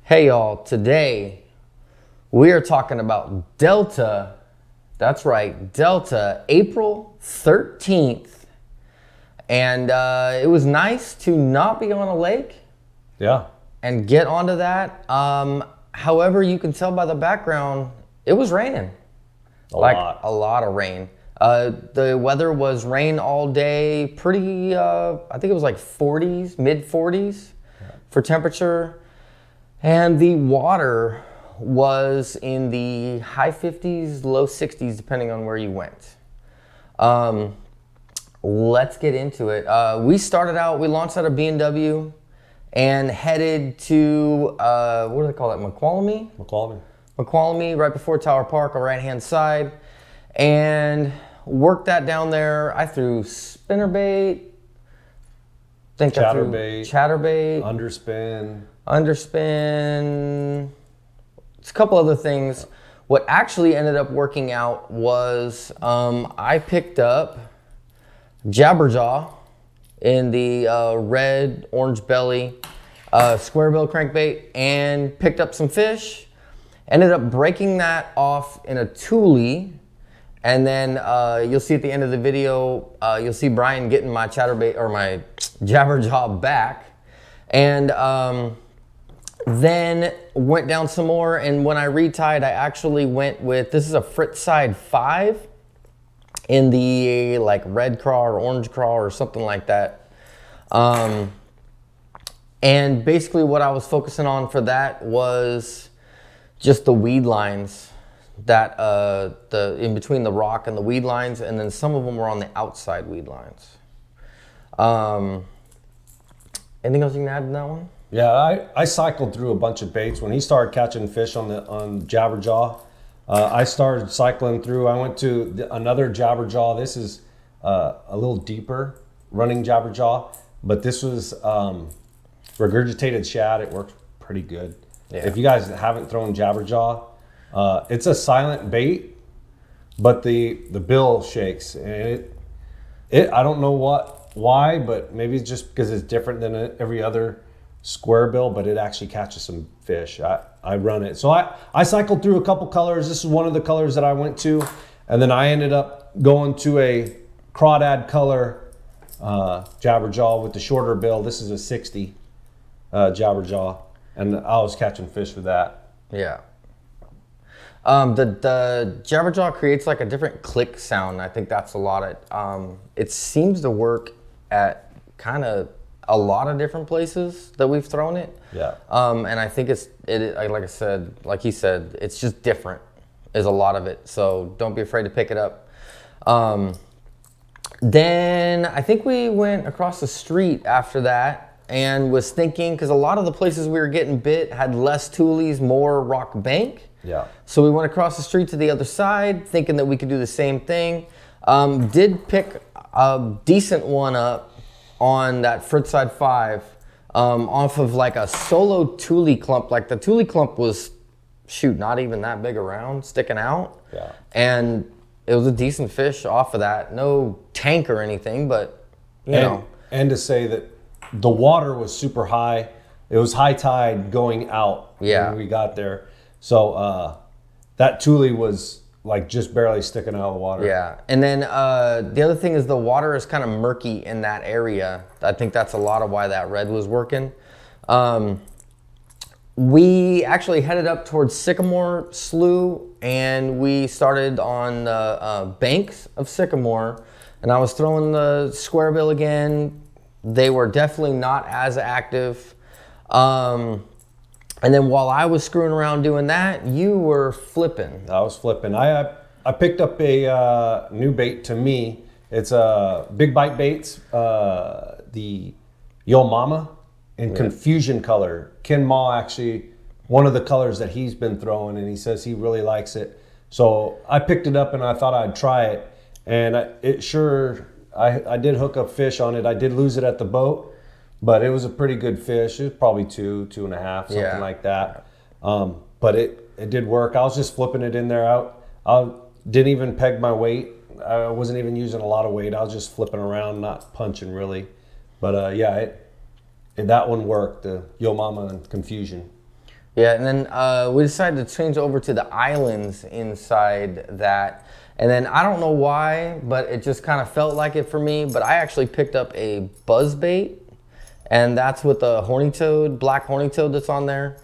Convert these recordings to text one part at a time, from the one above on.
Hey y'all, today we are talking about Delta. That's right, Delta, April 13th. And it was nice to not be on a lake. Yeah. And get onto that. However, you can tell by the background, it was raining. A lot of rain. The weather was rain all day, pretty, I think it was like 40s, mid 40s for temperature. And the water was in the high 50s, low 60s, depending on where you went. Let's get into it. We launched out of B&W and headed to, what do they call it, McQualmie? McQualmie, right before Tower Park, on the right-hand side. And worked that down there. I threw spinnerbait. Chatterbait. Underspin, it's a couple other things. What actually ended up working out was I picked up Jabberjaw in the red, orange belly, square bill crankbait, and picked up some fish. Ended up breaking that off in a tule, and then you'll see at the end of the video, you'll see Brian getting my chatterbait or my Jabberjaw back. And then went down some more, and when I retied, I actually went with, this is a Fritz side 5 in the like red craw or orange craw or something like that. And basically what I was focusing on for that was just the weed lines that in between the rock and the weed lines, and then some of them were on the outside weed lines. Anything else you can add to that one? Yeah, I cycled through a bunch of baits. When he started catching fish on Jabberjaw, I started cycling through. I went to another Jabberjaw. This is a little deeper running Jabberjaw, but this was regurgitated shad. It worked pretty good. Yeah. If you guys haven't thrown Jabberjaw, it's a silent bait, but the bill shakes. And I don't know why, but maybe it's just because it's different than every other square bill, but it actually catches some fish. I run it. So I cycled through a couple colors. This is one of the colors that I went to. And then I ended up going to a crawdad color Jabberjaw with the shorter bill. This is a 60 Jabberjaw. And I was catching fish with that. Yeah. The Jabberjaw creates like a different click sound. I think that's a lot of it seems to work at kind of a lot of different places that we've thrown it. Yeah. And I think like he said, it's just different is a lot of it. So don't be afraid to pick it up. Then I think we went across the street after that and was thinking, because a lot of the places we were getting bit had less tules, more rock bank. Yeah. So we went across the street to the other side, thinking that we could do the same thing. Did pick a decent one up on that Fritz side 5 off of like a solo tule clump. Like the tule clump was, not even that big around, sticking out. Yeah. And it was a decent fish off of that. No tank or anything, but you know. And to say that the water was super high. It was high tide going out when we got there. So that tule was like just barely sticking out of the water. Yeah, and then the other thing is the water is kind of murky in that area. I think that's a lot of why that red was working. We actually headed up towards Sycamore Slough, and we started on the banks of Sycamore, and I was throwing the square bill again. They were definitely not as active. And then while I was screwing around doing that, you were flipping. I was flipping. I picked up a new bait to me. It's a Big Bite Baits, the Yo Mama in Confusion color. Ken Ma actually, one of the colors that he's been throwing, and he says he really likes it. So I picked it up and I thought I'd try it. And I did hook up fish on it. I did lose it at the boat, but it was a pretty good fish. It was probably 2.5, something like that. But it did work. I was just flipping it in there. I didn't even peg my weight. I wasn't even using a lot of weight. I was just flipping around, not punching really. But that one worked, the Yo Mama and Confusion. Yeah, and then we decided to change over to the islands inside that. And then I don't know why, but it just kind of felt like it for me. But I actually picked up a buzzbait, and that's with the horny toad, black horny toad that's on there.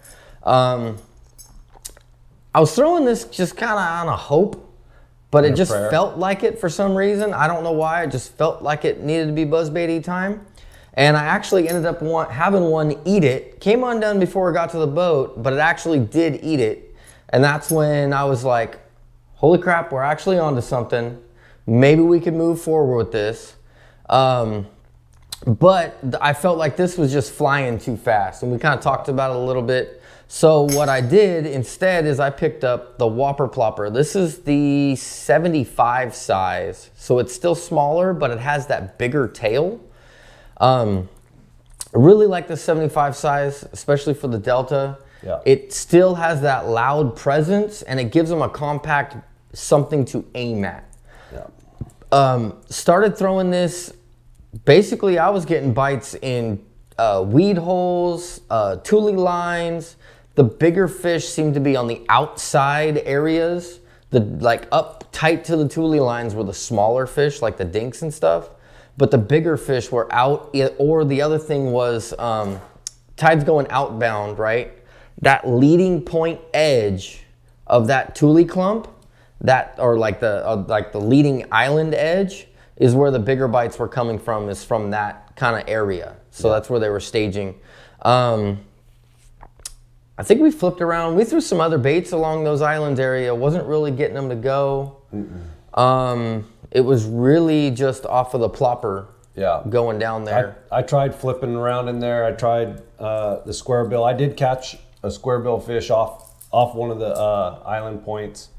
I was throwing this just kind of on a hope, but it just felt like it for some reason. I don't know why. It just felt like it needed to be buzzbaity time. And I actually ended up having one eat it. Came undone before it got to the boat, but it actually did eat it. And that's when I was like, holy crap, we're actually onto something. Maybe we could move forward with this. But I felt like this was just flying too fast. And we kind of talked about it a little bit. So what I did instead is I picked up the Whopper Plopper. This is the 75 size. So it's still smaller, but it has that bigger tail. I really like the 75 size, especially for the Delta. Yeah. It still has that loud presence, and it gives them a compact something to aim at. Yeah. Started throwing this. Basically, I was getting bites in weed holes, tule lines. The bigger fish seemed to be on the outside areas. Like up tight to the tule lines were the smaller fish, like the dinks and stuff. But the bigger fish were out, or the other thing was tide's going outbound, right? That leading point edge of that tule clump, or like the leading island edge, is where the bigger bites were coming from. Is from that kind of area. So that's where they were staging. I think we flipped around. We threw some other baits along those islands area. Wasn't really getting them to go. It was really just off of the plopper. Yeah. Going down there. I tried flipping around in there. I tried the square bill. I did catch a square bill fish off one of the island points,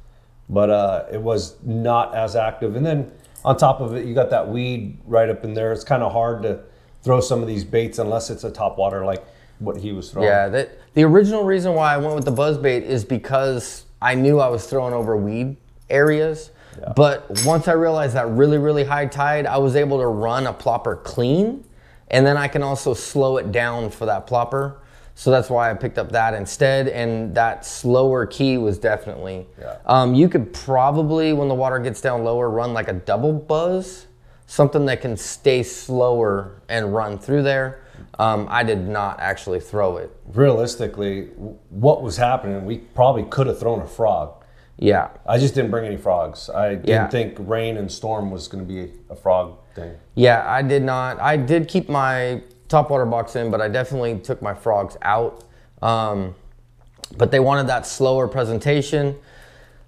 but it was not as active. And then on top of it, you got that weed right up in there. It's kind of hard to throw some of these baits unless it's a topwater like what he was throwing. Yeah, the original reason why I went with the buzzbait is because I knew I was throwing over weed areas. Yeah. But once I realized that really, really high tide, I was able to run a plopper clean, and then I can also slow it down for that plopper. So that's why I picked up that instead, and that slower key was definitely. Yeah. You could probably, when the water gets down lower, run like a double buzz, something that can stay slower and run through there. I did not actually throw it. Realistically, what was happening, we probably could have thrown a frog. Yeah. I just didn't bring any frogs. I didn't think rain and storm was going to be a frog thing. Yeah, I did not. I did keep my topwater box in, but I definitely took my frogs out. But they wanted that slower presentation.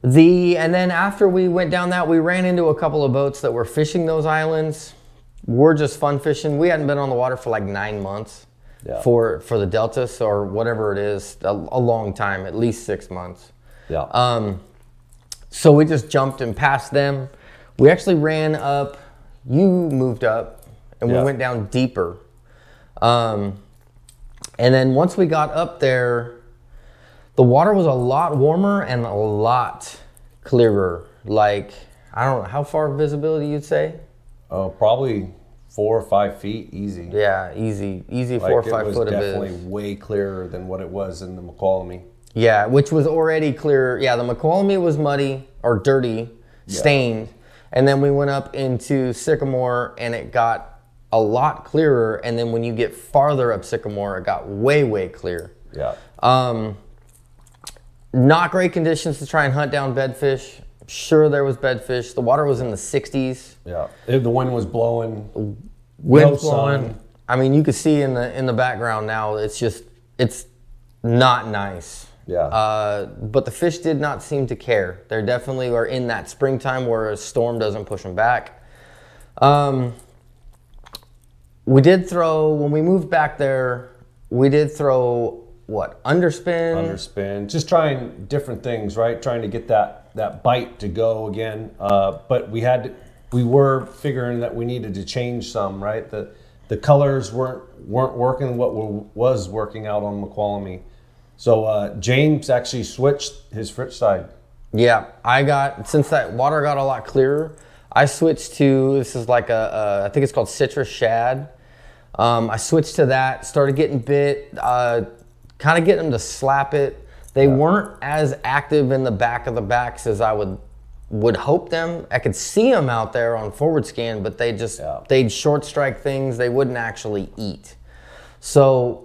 And then after we went down that, we ran into a couple of boats that were fishing those islands. We're just fun fishing. We hadn't been on the water for like 9 months for the Deltas or whatever it is, a long time, at least 6 months. Yeah. So we just jumped and passed them. We actually ran up, you moved up, and we went down deeper. And then once we got up there, the water was a lot warmer and a lot clearer. Like, I don't know, how far visibility you'd say? Probably 4 or 5 feet, easy. Yeah, easy 4 or 5 foot of it was definitely way clearer than what it was in the McQualmie. Yeah, which was already clear. Yeah, the McQualmie was muddy or dirty, stained. And then we went up into Sycamore and it got a lot clearer. And then when you get farther up Sycamore, it got way, way clear. Yeah. Not great conditions to try and hunt down bedfish. Sure, there was bedfish. The water was in the 60s. Yeah, the wind was blowing. Wind was blowing. I mean, you could see in the background now. It's not nice. Yeah. But the fish did not seem to care. They definitely are in that springtime where a storm doesn't push them back. We did throw, when we moved back there, we did throw, what, underspin? Underspin. Just trying different things, right? Trying to get that bite to go again. But we were figuring that we needed to change some, right? The colors weren't working what was working out on McQualmie. So James actually switched his fritz side. Yeah, since that water got a lot clearer, I switched to, this is like I think it's called citrus shad. I switched to that, started getting bit. kind of getting them to slap it. They weren't as active in the back of the backs as I would hope them. I could see them out there on forward scan, but they'd short strike things. They wouldn't actually eat. So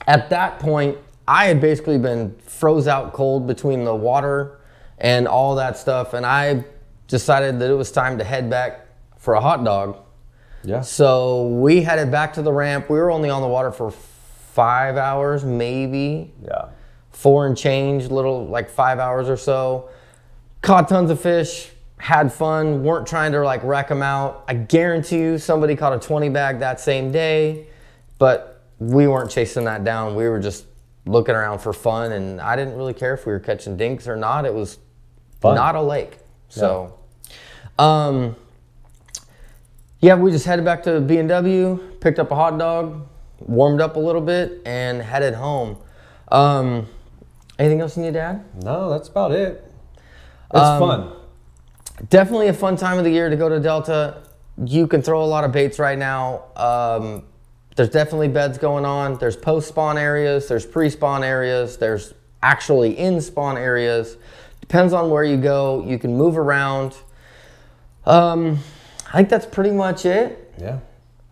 at that point, I had basically been froze out cold between the water and all that stuff, and I decided that it was time to head back for a hot dog. Yeah. So we headed back to the ramp. We were only on the water for 5 hours, maybe. Yeah. 4 and change, like 5 hours or so. Caught tons of fish, had fun, weren't trying to like wreck them out. I guarantee you somebody caught a 20 bag that same day, but we weren't chasing that down. We were just looking around for fun, and I didn't really care if we were catching dinks or not. It was fun. Not a lake. So, yeah, we just headed back to B&W, picked up a hot dog, warmed up a little bit, and headed home. Anything else you need to add? No, that's about it. It's fun. Definitely a fun time of the year to go to Delta. You can throw a lot of baits right now. There's definitely beds going on. There's post-spawn areas. There's pre-spawn areas. There's actually in-spawn areas. Depends on where you go. You can move around. I think that's pretty much it. Yeah.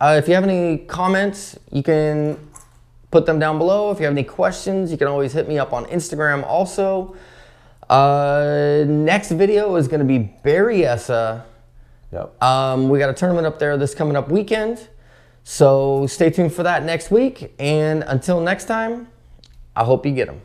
If you have any comments, you can put them down below. If you have any questions, you can always hit me up on Instagram also. Next video is going to be Berryessa. Yep. We got a tournament up there this coming up weekend. So stay tuned for that next week. And until next time, I hope you get them.